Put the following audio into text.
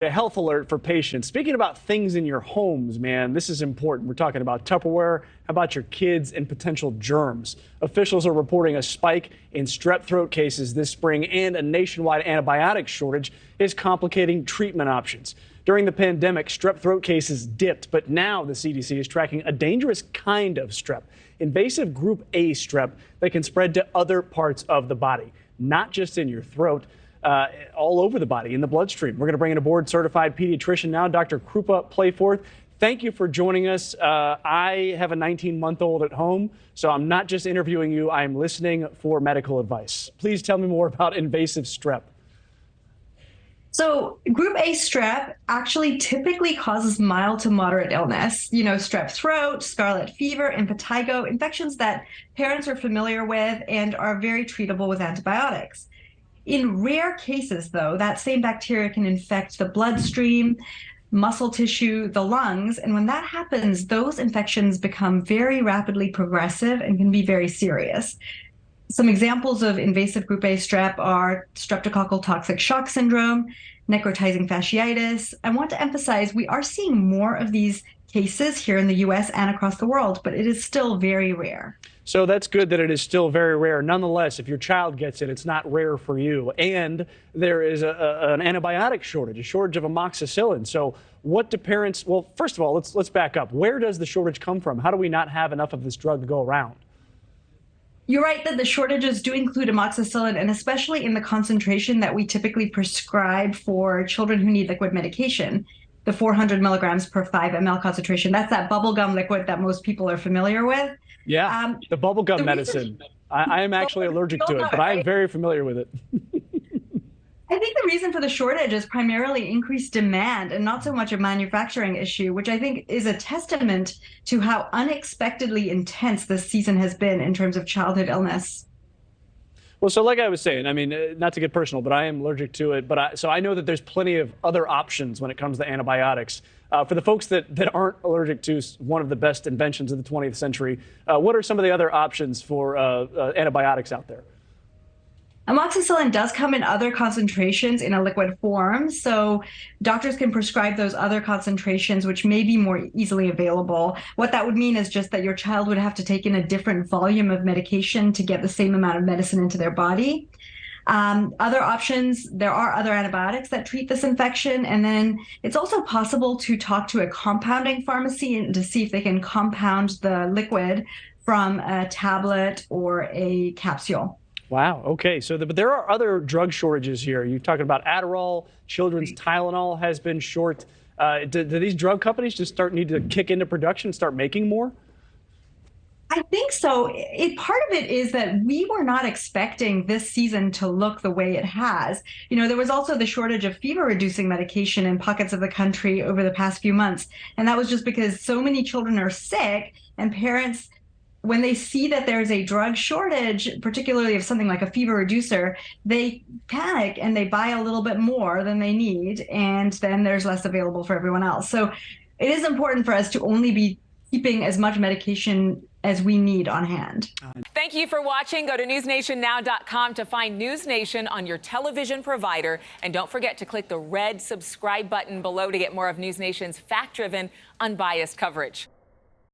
A health alert for patients. Speaking about things in your homes, man, this is important. We're talking about Tupperware. How about your kids and potential germs? Officials are reporting a spike in strep throat cases this spring, and a nationwide antibiotic shortage is complicating treatment options. During the pandemic, strep throat cases dipped, but now the CDC is tracking a dangerous kind of strep, invasive group A strep that can spread to other parts of the body, not just in your throat. All over the body, in the bloodstream. We're going to bring in a board-certified pediatrician now, Dr. Krupa Playforth. Thank you for joining us. I have a 19-month-old at home, so I'm not just interviewing you, I'm listening for medical advice. Please tell me more about invasive strep. So group A strep actually typically causes mild to moderate illness. Strep throat, scarlet fever, impetigo, infections that parents are familiar with and are very treatable with antibiotics. In rare cases, though, that same bacteria can infect the bloodstream, muscle tissue, the lungs. And when that happens, those infections become very rapidly progressive and can be very serious. Some examples of invasive group A strep are streptococcal toxic shock syndrome, necrotizing fasciitis. I want to emphasize we are seeing more of these cases here in the U.S. and across the world, but it is still very rare. So that's good that it is still very rare. Nonetheless, if your child gets it, it's not rare for you. And there is an antibiotic shortage, a shortage of amoxicillin. So what do parents, well, first of all, let's back up. Where does the shortage come from? How do we not have enough of this drug to go around? You're right that the shortages do include amoxicillin, and especially in the concentration that we typically prescribe for children who need liquid medication. The 400 milligrams per 5 ml concentration. That's that bubblegum liquid that most people are familiar with. Yeah, the bubblegum medicine. I am actually allergic to it, but I am very familiar with it. I think the reason for the shortage is primarily increased demand and not so much a manufacturing issue, which I think is a testament to how unexpectedly intense this season has been in terms of childhood illness. Well, so like I was saying, I mean, not to get personal, but I am allergic to it. So I know that there's plenty of other options when it comes to antibiotics. For the folks that aren't allergic to one of the best inventions of the 20th century, what are some of the other options for antibiotics out there? Amoxicillin does come in other concentrations in a liquid form, so doctors can prescribe those other concentrations, which may be more easily available. What that would mean is just that your child would have to take in a different volume of medication to get the same amount of medicine into their body. Other options, there are other antibiotics that treat this infection, and then it's also possible to talk to a compounding pharmacy and to see if they can compound the liquid from a tablet or a capsule. Wow. Okay. But there are other drug shortages here. You're talking about Adderall, children's Tylenol has been short. Do these drug companies just need to kick into production and start making more? I think so. Part of it is that we were not expecting this season to look the way it has. There was also the shortage of fever-reducing medication in pockets of the country over the past few months. And that was just because so many children are sick, and parents, when they see that there's a drug shortage, particularly of something like a fever reducer, they panic and they buy a little bit more than they need, and then there's less available for everyone else. So it is important for us to only be keeping as much medication as we need on hand. Thank you for watching. Go to newsnationnow.com to find NewsNation on your television provider. And don't forget to click the red subscribe button below to get more of NewsNation's fact-driven, unbiased coverage.